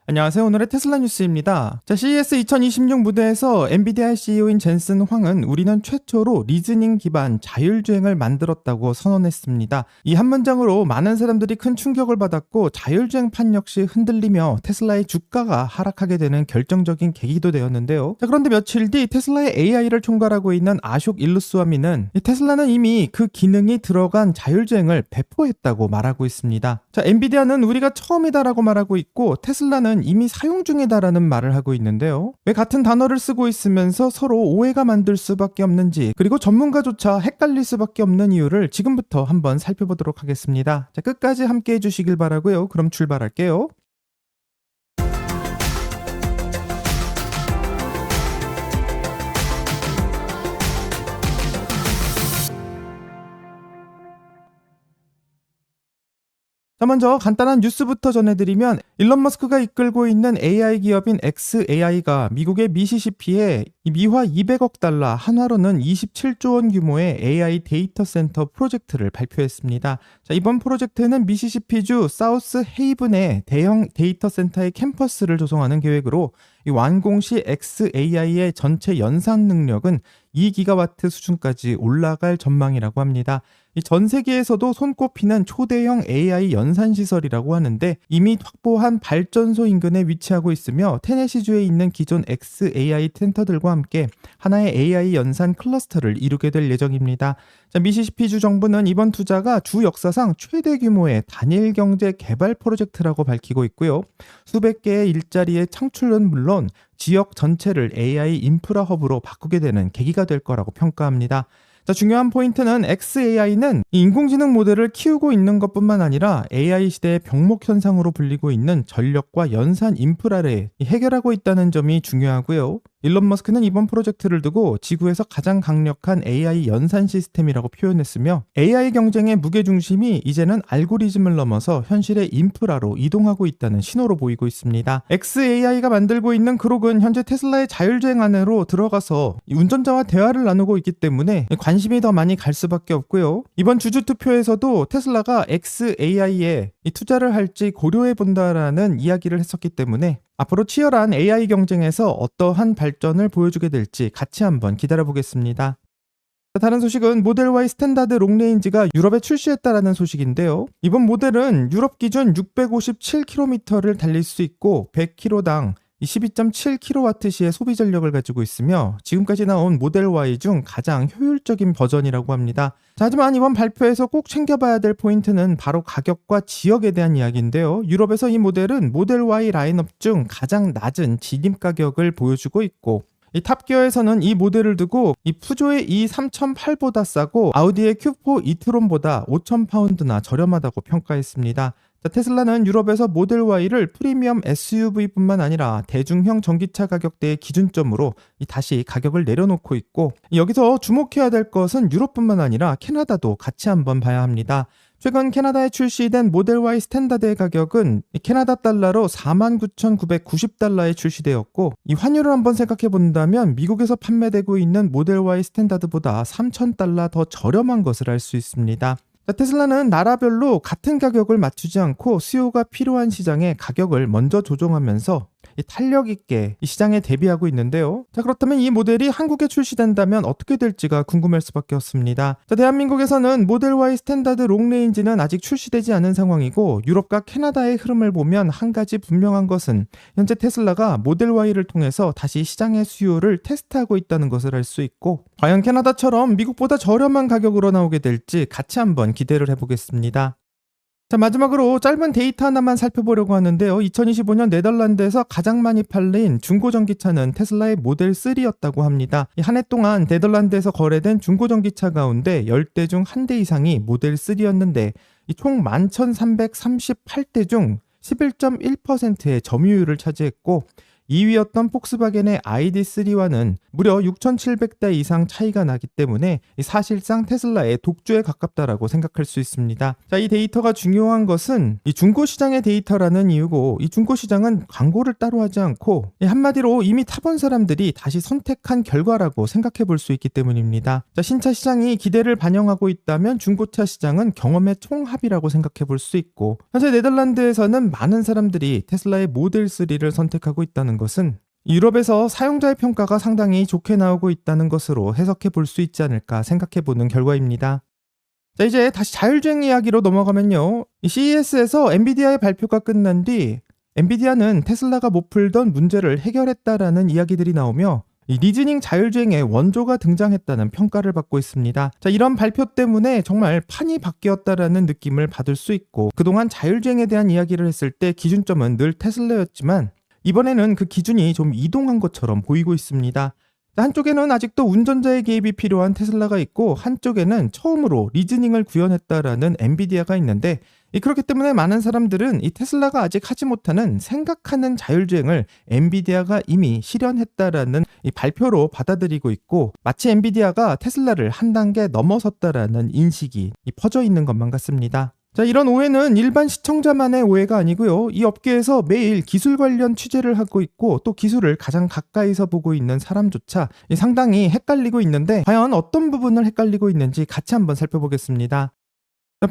안녕하세요. 오늘의 테슬라 뉴스입니다. CES 2026 무대에서 엔비디아 CEO인 젠슨 황은 우리는 최초로 리즈닝 기반 자율주행을 만들었다고 선언했습니다. 이 한 문장으로 많은 사람들이 큰 충격을 받았고 자율주행판 역시 흔들리며 테슬라의 주가가 하락하게 되는 결정적인 계기도 되었는데요. 그런데 며칠 뒤 테슬라의 AI를 총괄하고 있는 아숍 일루스와미는 테슬라는 이미 그 기능이 들어간 자율주행을 배포했다고 말하고 있습니다. 엔비디아는 우리가 처음이다라고 말하고 있고 테슬라는 이미 사용 중이다라는 말을 하고 있는데요. 왜 같은 단어를 쓰고 있으면서 서로 오해가 만들 수밖에 없는지, 그리고 전문가조차 헷갈릴 수밖에 없는 이유를 지금부터 한번 살펴보도록 하겠습니다. 끝까지 함께 해주시길 바라고요. 그럼 출발할게요. 먼저 간단한 뉴스부터 전해드리면 일론 머스크가 이끌고 있는 AI 기업인 xAI가 미국의 미시시피에 미화 200억 달러, 한화로는 27조 원 규모의 AI 데이터 센터 프로젝트를 발표했습니다. 이번 프로젝트는 미시시피주 사우스 헤이븐의 대형 데이터 센터의 캠퍼스를 조성하는 계획으로 완공 시 xAI의 전체 연산 능력은 2기가와트 수준까지 올라갈 전망이라고 합니다. 전 세계에서도 손꼽히는 초대형 AI 연산 시설이라고 하는데 이미 확보한 발전소 인근에 위치하고 있으며 테네시주에 있는 기존 xAI 센터들과 함께 하나의 AI 연산 클러스터를 이루게 될 예정입니다. 미시시피주 정부는 이번 투자가 주 역사상 최대 규모의 단일 경제 개발 프로젝트라고 밝히고 있고요. 수백 개의 일자리의 창출은 물론 지역 전체를 AI 인프라 허브로 바꾸게 되는 계기가 될 거라고 평가합니다. 중요한 포인트는 xAI는 인공지능 모델을 키우고 있는 것뿐만 아니라 AI 시대의 병목 현상으로 불리고 있는 전력과 연산 인프라를 해결하고 있다는 점이 중요하고요. 일론 머스크는 이번 프로젝트를 두고 지구에서 가장 강력한 AI 연산 시스템이라고 표현했으며 AI 경쟁의 무게중심이 이제는 알고리즘을 넘어서 현실의 인프라로 이동하고 있다는 신호로 보이고 있습니다. xAI가 만들고 있는 그룹은 현재 테슬라의 자율주행 안으로 들어가서 운전자와 대화를 나누고 있기 때문에 관심이 더 많이 갈 수밖에 없고요. 이번 주주투표에서도 테슬라가 xAI에 투자를 할지 고려해 본다라는 이야기를 했었기 때문에 앞으로 치열한 AI 경쟁에서 어떠한 발전을 보여주게 될지 같이 한번 기다려보겠습니다. 다른 소식은 모델 Y 스탠다드 롱레인지가 유럽에 출시했다라는 소식인데요. 이번 모델은 유럽 기준 657km를 달릴 수 있고 100km당 12.7kWh의 소비 전력을 가지고 있으며 지금까지 나온 모델 Y 중 가장 효율적인 버전이라고 합니다. 하지만 이번 발표에서 꼭 챙겨봐야 될 포인트는 바로 가격과 지역에 대한 이야기인데요. 유럽에서 이 모델은 모델 Y 라인업 중 가장 낮은 진입 가격을 보여주고 있고 이 탑기어에서는 이 모델을 두고 이 푸조의 E3008보다 싸고 아우디의 Q4 이트론보다 5,000파운드나 저렴하다고 평가했습니다. 테슬라는 유럽에서 모델 Y를 프리미엄 SUV뿐만 아니라 대중형 전기차 가격대의 기준점으로 다시 가격을 내려놓고 있고 여기서 주목해야 될 것은 유럽뿐만 아니라 캐나다도 같이 한번 봐야 합니다. 최근 캐나다에 출시된 모델 Y 스탠다드의 가격은 캐나다 달러로 49,990달러에 출시되었고 이 환율을 한번 생각해 본다면 미국에서 판매되고 있는 모델 Y 스탠다드보다 3,000달러 더 저렴한 것을 알 수 있습니다. 테슬라는 나라별로 같은 가격을 맞추지 않고 수요가 필요한 시장에 가격을 먼저 조정하면서 탄력 있게 이 시장에 대비하고 있는데요. 그렇다면 이 모델이 한국에 출시된다면 어떻게 될지가 궁금할 수밖에 없습니다. 대한민국에서는 모델 Y 스탠다드 롱레인지는 아직 출시되지 않은 상황이고 유럽과 캐나다의 흐름을 보면 한 가지 분명한 것은 현재 테슬라가 모델 Y를 통해서 다시 시장의 수요를 테스트하고 있다는 것을 알 수 있고 과연 캐나다처럼 미국보다 저렴한 가격으로 나오게 될지 같이 한번 기대를 해보겠습니다. 마지막으로 짧은 데이터 하나만 살펴보려고 하는데요. 2025년 네덜란드에서 가장 많이 팔린 중고전기차는 테슬라의 모델 3였다고 합니다. 한 해 동안 네덜란드에서 거래된 중고전기차 가운데 10대 중 1대 이상이 모델 3였는데 총 11,338대 중 11.1%의 점유율을 차지했고 2위였던 폭스바겐의 ID3와는 무려 6,700대 이상 차이가 나기 때문에 사실상 테슬라의 독주에 가깝다라고 생각할 수 있습니다. 자, 이 데이터가 중요한 것은 이 중고시장의 데이터라는 이유고, 이 중고시장은 광고를 따로 하지 않고 한마디로 이미 타본 사람들이 다시 선택한 결과라고 생각해 볼 수 있기 때문입니다. 자, 신차 시장이 기대를 반영하고 있다면 중고차 시장은 경험의 총합이라고 생각해 볼 수 있고, 현재 네덜란드에서는 많은 사람들이 테슬라의 모델 3를 선택하고 있다는 것은 유럽에서 사용자의 평가가 상당히 좋게 나오고 있다는 것으로 해석해 볼 수 있지 않을까 생각해 보는 결과입니다. 자, 이제 다시 자율주행 이야기로 넘어가면요. 이 CES에서 엔비디아의 발표가 끝난 뒤 엔비디아는 테슬라가 못 풀던 문제를 해결했다라는 이야기들이 나오며 이 리즈닝 자율주행의 원조가 등장했다는 평가를 받고 있습니다. 자, 이런 발표 때문에 정말 판이 바뀌었다라는 느낌을 받을 수 있고, 그동안 자율주행에 대한 이야기를 했을 때 기준점은 늘 테슬라였지만 이번에는 그 기준이 좀 이동한 것처럼 보이고 있습니다. 한쪽에는 아직도 운전자의 개입이 필요한 테슬라가 있고, 한쪽에는 처음으로 리즈닝을 구현했다라는 엔비디아가 있는데, 그렇기 때문에 많은 사람들은 이 테슬라가 아직 하지 못하는 생각하는 자율주행을 엔비디아가 이미 실현했다라는 이 발표로 받아들이고 있고, 마치 엔비디아가 테슬라를 한 단계 넘어섰다라는 인식이 퍼져 있는 것만 같습니다. 자, 이런 오해는 일반 시청자만의 오해가 아니고요. 이 업계에서 매일 기술 관련 취재를 하고 있고, 또 기술을 가장 가까이서 보고 있는 사람조차 상당히 헷갈리고 있는데, 과연 어떤 부분을 헷갈리고 있는지 같이 한번 살펴보겠습니다.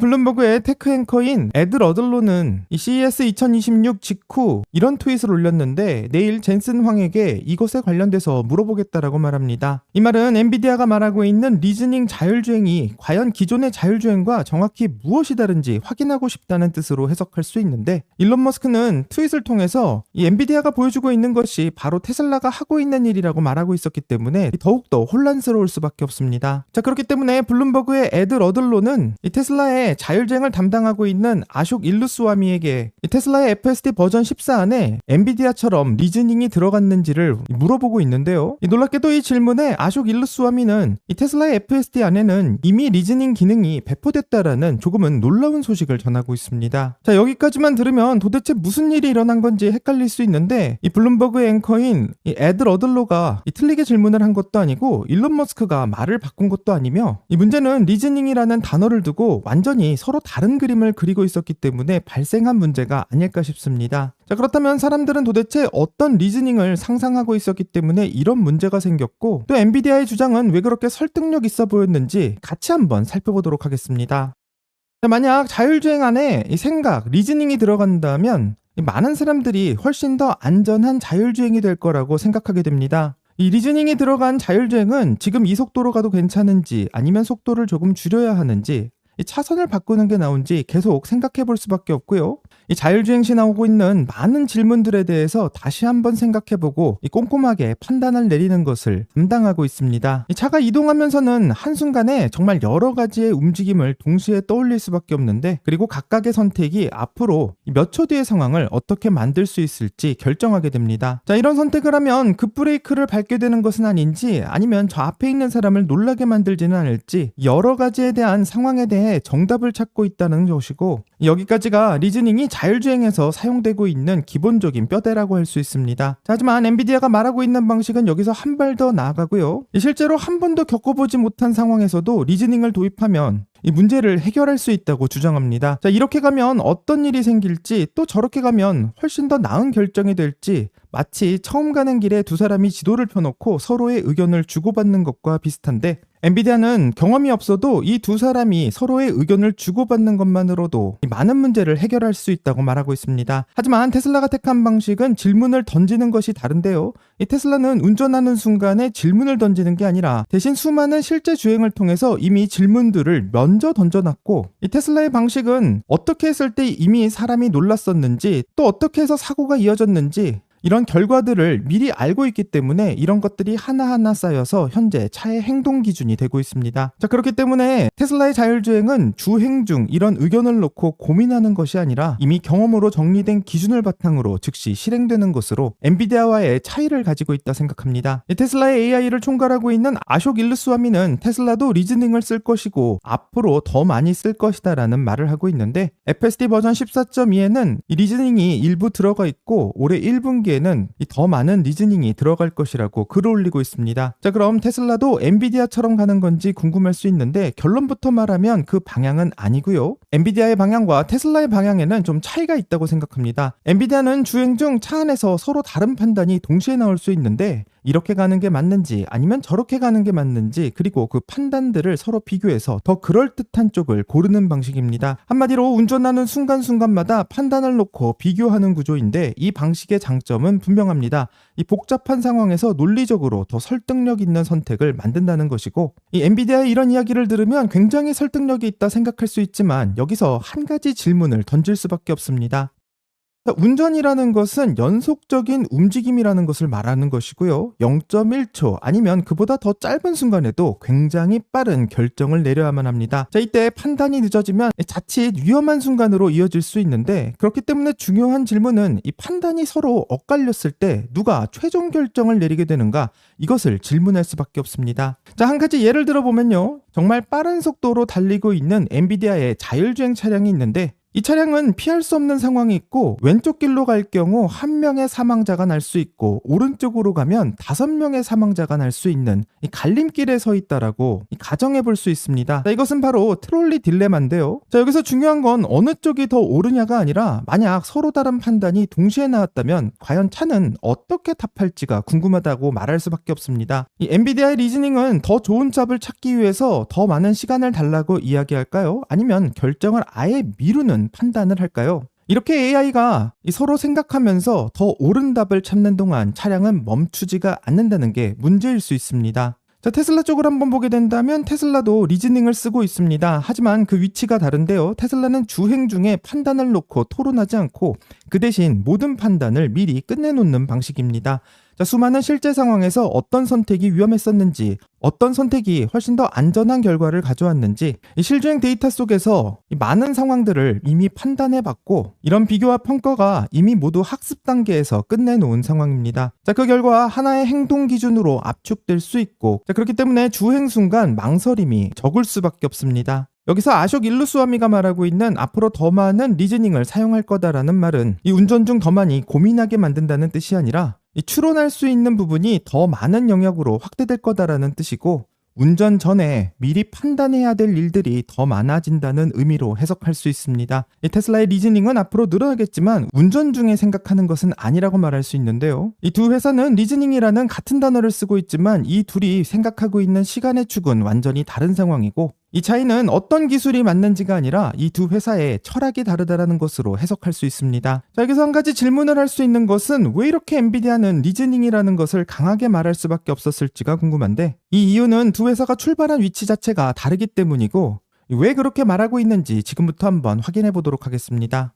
블룸버그의 테크 앵커인 에드 러들로는 이 CES 2026 직후 이런 트윗을 올렸는데, 내일 젠슨 황에게 이것에 관련돼서 물어보겠다라고 말합니다. 이 말은 엔비디아가 말하고 있는 리즈닝 자율주행이 과연 기존의 자율주행과 정확히 무엇이 다른지 확인하고 싶다는 뜻으로 해석할 수 있는데, 일론 머스크는 트윗을 통해서 이 엔비디아가 보여주고 있는 것이 바로 테슬라가 하고 있는 일이라고 말하고 있었기 때문에 더욱더 혼란스러울 수밖에 없습니다. 자, 그렇기 때문에 블룸버그의 에드 러들로는 이 테슬라의 자율주행을 담당하고 있는 아숍 일루스와미에게 테슬라의 FSD 버전 14 안에 엔비디아처럼 리즈닝이 들어갔는지를 물어보고 있는데요. 놀랍게도 이 질문에 아숍 일루스와미는 이 테슬라의 FSD 안에는 이미 리즈닝 기능이 배포됐다라는 조금은 놀라운 소식을 전하고 있습니다. 자, 여기까지만 들으면 도대체 무슨 일이 일어난 건지 헷갈릴 수 있는데, 이 블룸버그 앵커인 이 에드 러들로가 틀리게 질문을 한 것도 아니고 일론 머스크가 말을 바꾼 것도 아니며, 이 문제는 리즈닝이라는 단어를 두고 완전히 서로 다른 그림을 그리고 있었기 때문에 발생한 문제가 아닐까 싶습니다. 자, 그렇다면 사람들은 도대체 어떤 리즈닝을 상상하고 있었기 때문에 이런 문제가 생겼고, 또 엔비디아의 주장은 왜 그렇게 설득력 있어 보였는지 같이 한번 살펴보도록 하겠습니다. 자, 만약 자율주행 안에 이 생각, 리즈닝이 들어간다면 많은 사람들이 훨씬 더 안전한 자율주행이 될 거라고 생각하게 됩니다. 이 리즈닝이 들어간 자율주행은 지금 이 속도로 가도 괜찮은지, 아니면 속도를 조금 줄여야 하는지, 이 차선을 바꾸는 게 나은지 계속 생각해 볼 수밖에 없고요. 이 자율주행 시 나오고 있는 많은 질문들에 대해서 다시 한번 생각해보고 꼼꼼하게 판단을 내리는 것을 담당하고 있습니다. 이 차가 이동하면서는 한순간에 정말 여러 가지의 움직임을 동시에 떠올릴 수밖에 없는데, 그리고 각각의 선택이 앞으로 몇 초 뒤의 상황을 어떻게 만들 수 있을지 결정하게 됩니다. 자, 이런 선택을 하면 급브레이크를 밟게 되는 것은 아닌지, 아니면 저 앞에 있는 사람을 놀라게 만들지는 않을지, 여러 가지에 대한 상황에 대해 정답을 찾고 있다는 것이고, 여기까지가 리즈닝이 자율주행에서 사용되고 있는 기본적인 뼈대라고 할 수 있습니다. 자, 하지만 엔비디아가 말하고 있는 방식은 여기서 한 발 더 나아가고요. 실제로 한 번도 겪어보지 못한 상황에서도 리즈닝을 도입하면 이 문제를 해결할 수 있다고 주장합니다. 자, 이렇게 가면 어떤 일이 생길지, 또 저렇게 가면 훨씬 더 나은 결정이 될지, 마치 처음 가는 길에 두 사람이 지도를 펴놓고 서로의 의견을 주고받는 것과 비슷한데, 엔비디아는 경험이 없어도 이 두 사람이 서로의 의견을 주고받는 것만으로도 많은 문제를 해결할 수 있다고 말하고 있습니다. 하지만 테슬라가 택한 방식은 질문을 던지는 것이 다른데요. 이 테슬라는 운전하는 순간에 질문을 던지는 게 아니라 대신 수많은 실제 주행을 통해서 이미 질문들을 먼저 던져놨고, 이 테슬라의 방식은 어떻게 했을 때 이미 사람이 놀랐었는지, 또 어떻게 해서 사고가 이어졌는지, 이런 결과들을 미리 알고 있기 때문에 이런 것들이 하나하나 쌓여서 현재 차의 행동 기준이 되고 있습니다. 자, 그렇기 때문에 테슬라의 자율주행은 주행 중 이런 의견을 놓고 고민하는 것이 아니라 이미 경험으로 정리된 기준을 바탕으로 즉시 실행되는 것으로 엔비디아와의 차이를 가지고 있다 생각합니다. 테슬라의 AI를 총괄하고 있는 아숍 일루스와미는 테슬라도 리즈닝을 쓸 것이고 앞으로 더 많이 쓸 것이다 라는 말을 하고 있는데, FSD 버전 14.2에는 이 리즈닝이 일부 들어가 있고 올해 1분기에 보기에는 이 더 많은 리즈닝이 들어갈 것이라고 글을 올리고 있습니다. 자, 그럼 테슬라도 엔비디아처럼 가는 건지 궁금할 수 있는데 결론부터 말하면 그 방향은 아니고요. 엔비디아의 방향과 테슬라의 방향에는 좀 차이가 있다고 생각합니다. 엔비디아는 주행 중 차 안에서 서로 다른 판단이 동시에 나올 수 있는데 이렇게 가는 게 맞는지 아니면 저렇게 가는 게 맞는지, 그리고 그 판단들을 서로 비교해서 더 그럴듯한 쪽을 고르는 방식입니다. 한마디로 운전하는 순간순간마다 판단을 놓고 비교하는 구조인데 이 방식의 장점은 분명합니다. 이 복잡한 상황에서 논리적으로 더 설득력 있는 선택을 만든다는 것이고, 이 엔비디아의 이런 이야기를 들으면 굉장히 설득력이 있다 생각할 수 있지만 여기서 한 가지 질문을 던질 수밖에 없습니다. 운전이라는 것은 연속적인 움직임이라는 것을 말하는 것이고요. 0.1초 아니면 그보다 더 짧은 순간에도 굉장히 빠른 결정을 내려야만 합니다. 자, 이때 판단이 늦어지면 자칫 위험한 순간으로 이어질 수 있는데, 그렇기 때문에 중요한 질문은 이 판단이 서로 엇갈렸을 때 누가 최종 결정을 내리게 되는가, 이것을 질문할 수밖에 없습니다. 자, 한 가지 예를 들어보면요. 정말 빠른 속도로 달리고 있는 엔비디아의 자율주행 차량이 있는데 이 차량은 피할 수 없는 상황이 있고, 왼쪽 길로 갈 경우 한 명의 사망자가 날 수 있고 오른쪽으로 가면 5명의 사망자가 날 수 있는 이 갈림길에 서 있다라고 가정해 볼 수 있습니다. 자, 이것은 바로 트롤리 딜레마인데요. 자, 여기서 중요한 건 어느 쪽이 더 옳으냐가 아니라 만약 서로 다른 판단이 동시에 나왔다면 과연 차는 어떻게 답할지가 궁금하다고 말할 수밖에 없습니다. 이 엔비디아의 리즈닝은 더 좋은 짭을 찾기 위해서 더 많은 시간을 달라고 이야기할까요? 아니면 결정을 아예 미루는 판단을 할까요? 이렇게 AI가 서로 생각하면서 더 옳은 답을 찾는 동안 차량은 멈추지가 않는다는 게 문제일 수 있습니다. 자, 테슬라 쪽을 한번 보게 된다면 테슬라도 리즈닝을 쓰고 있습니다. 하지만 그 위치가 다른데요. 테슬라는 주행 중에 판단을 놓고 토론하지 않고 그 대신 모든 판단을 미리 끝내놓는 방식입니다. 자, 수많은 실제 상황에서 어떤 선택이 위험했었는지, 어떤 선택이 훨씬 더 안전한 결과를 가져왔는지 이 실주행 데이터 속에서 이 많은 상황들을 이미 판단해봤고, 이런 비교와 평가가 이미 모두 학습 단계에서 끝내놓은 상황입니다. 자, 그 결과 하나의 행동 기준으로 압축될 수 있고, 자, 그렇기 때문에 주행 순간 망설임이 적을 수밖에 없습니다. 여기서 아숍 일루스와미가 말하고 있는 앞으로 더 많은 리즈닝을 사용할 거다라는 말은 이 운전 중 더 많이 고민하게 만든다는 뜻이 아니라 이 추론할 수 있는 부분이 더 많은 영역으로 확대될 거다라는 뜻이고, 운전 전에 미리 판단해야 될 일들이 더 많아진다는 의미로 해석할 수 있습니다. 이 테슬라의 리즈닝은 앞으로 늘어나겠지만 운전 중에 생각하는 것은 아니라고 말할 수 있는데요. 이 두 회사는 리즈닝이라는 같은 단어를 쓰고 있지만 이 둘이 생각하고 있는 시간의 축은 완전히 다른 상황이고, 이 차이는 어떤 기술이 맞는지가 아니라 이 두 회사의 철학이 다르다라는 것으로 해석할 수 있습니다. 자, 여기서 한 가지 질문을 할 수 있는 것은 왜 이렇게 엔비디아는 리즈닝이라는 것을 강하게 말할 수밖에 없었을지가 궁금한데, 이 이유는 두 회사가 출발한 위치 자체가 다르기 때문이고, 왜 그렇게 말하고 있는지 지금부터 한번 확인해 보도록 하겠습니다.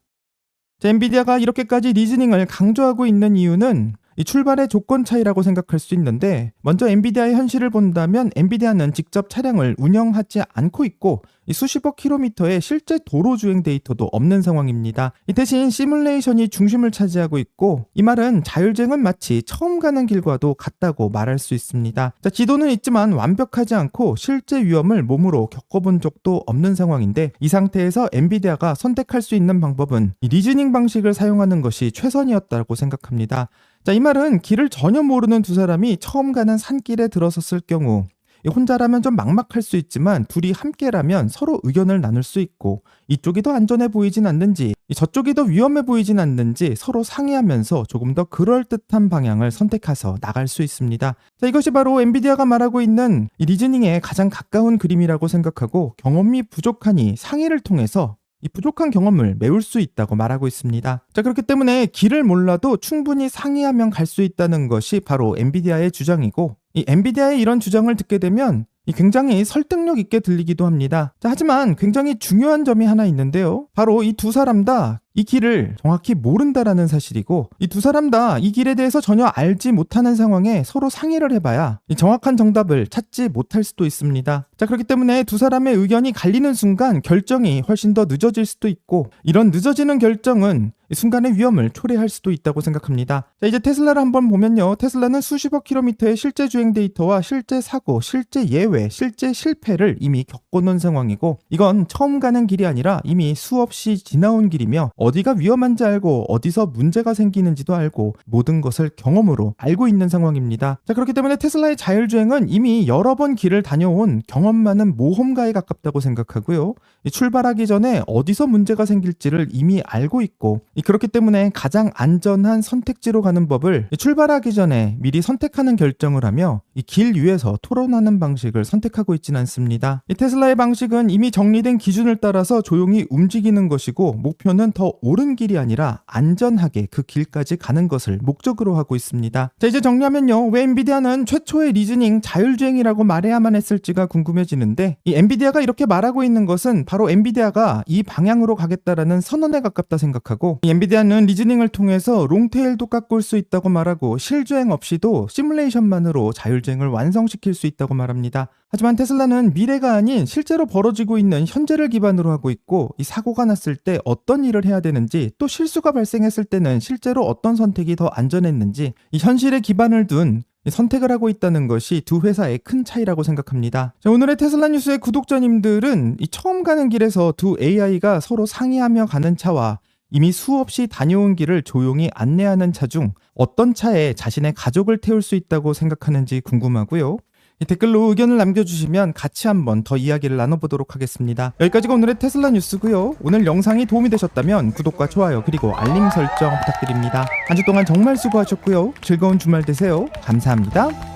자, 엔비디아가 이렇게까지 리즈닝을 강조하고 있는 이유는 이 출발의 조건 차이라고 생각할 수 있는데, 먼저 엔비디아의 현실을 본다면 엔비디아는 직접 차량을 운영하지 않고 있고 이 수십억 킬로미터의 실제 도로 주행 데이터도 없는 상황입니다. 이 대신 시뮬레이션이 중심을 차지하고 있고, 이 말은 자율주행은 마치 처음 가는 길과도 같다고 말할 수 있습니다. 자, 지도는 있지만 완벽하지 않고 실제 위험을 몸으로 겪어본 적도 없는 상황인데, 이 상태에서 엔비디아가 선택할 수 있는 방법은 이 리즈닝 방식을 사용하는 것이 최선이었다고 생각합니다. 자, 이 말은 길을 전혀 모르는 두 사람이 처음 가는 산길에 들어섰을 경우 혼자라면 좀 막막할 수 있지만 둘이 함께라면 서로 의견을 나눌 수 있고, 이쪽이 더 안전해 보이진 않는지 저쪽이 더 위험해 보이진 않는지 서로 상의하면서 조금 더 그럴듯한 방향을 선택해서 나갈 수 있습니다. 자, 이것이 바로 엔비디아가 말하고 있는 이 리즈닝에 가장 가까운 그림이라고 생각하고, 경험이 부족하니 상의를 통해서 이 부족한 경험을 메울 수 있다고 말하고 있습니다. 자, 그렇기 때문에 길을 몰라도 충분히 상의하면 갈 수 있다는 것이 바로 엔비디아의 주장이고, 이 엔비디아의 이런 주장을 듣게 되면 굉장히 설득력 있게 들리기도 합니다. 자, 하지만 굉장히 중요한 점이 하나 있는데요. 바로 이 두 사람 다 이 길을 정확히 모른다라는 사실이고, 이 두 사람 다 이 길에 대해서 전혀 알지 못하는 상황에 서로 상의를 해봐야 이 정확한 정답을 찾지 못할 수도 있습니다. 자, 그렇기 때문에 두 사람의 의견이 갈리는 순간 결정이 훨씬 더 늦어질 수도 있고, 이런 늦어지는 결정은 이 순간의 위험을 초래할 수도 있다고 생각합니다. 자, 이제 테슬라를 한번 보면요. 테슬라는 수십억 킬로미터의 실제 주행 데이터와 실제 사고, 실제 예외, 실제 실패를 이미 겪어놓은 상황이고, 이건 처음 가는 길이 아니라 이미 수없이 지나온 길이며 어디가 위험한지 알고 어디서 문제가 생기는지도 알고 모든 것을 경험으로 알고 있는 상황입니다. 자, 그렇기 때문에 테슬라의 자율주행은 이미 여러 번 길을 다녀온 경험 많은 모험가에 가깝다고 생각하고요. 출발하기 전에 어디서 문제가 생길지를 이미 알고 있고, 그렇기 때문에 가장 안전한 선택지로 가는 법을 출발하기 전에 미리 선택하는 결정을 하며 이 길 위에서 토론하는 방식을 선택하고 있지는 않습니다. 이 테슬라의 방식은 이미 정리된 기준을 따라서 조용히 움직이는 것이고, 목표는 더 옳은 길이 아니라 안전하게 그 길까지 가는 것을 목적으로 하고 있습니다. 자, 이제 정리하면요, 왜 엔비디아는 최초의 리즈닝 자율주행이라고 말해야만 했을지가 궁금해지는데, 이 엔비디아가 이렇게 말하고 있는 것은 바로 엔비디아가 이 방향으로 가겠다라는 선언에 가깝다 생각하고, 이 엔비디아는 리즈닝을 통해서 롱테일도 깎을 수 있다고 말하고 실주행 없이도 시뮬레이션만으로 자율주행을 완성시킬 수 있다고 말합니다. 하지만 테슬라는 미래가 아닌 실제로 벌어지고 있는 현재를 기반으로 하고 있고, 이 사고가 났을 때 어떤 일을 해야 되는지, 또 실수가 발생했을 때는 실제로 어떤 선택이 더 안전했는지, 이 현실에 기반을 둔 선택을 하고 있다는 것이 두 회사의 큰 차이라고 생각합니다. 자, 오늘의 테슬라 뉴스의 구독자님들은 이 처음 가는 길에서 두 AI가 서로 상의하며 가는 차와 이미 수없이 다녀온 길을 조용히 안내하는 차 중 어떤 차에 자신의 가족을 태울 수 있다고 생각하는지 궁금하고요. 댓글로 의견을 남겨주시면 같이 한번 더 이야기를 나눠보도록 하겠습니다. 여기까지가 오늘의 테슬라 뉴스고요. 오늘 영상이 도움이 되셨다면 구독과 좋아요 그리고 알림 설정 부탁드립니다. 한 주 동안 정말 수고하셨고요. 즐거운 주말 되세요. 감사합니다.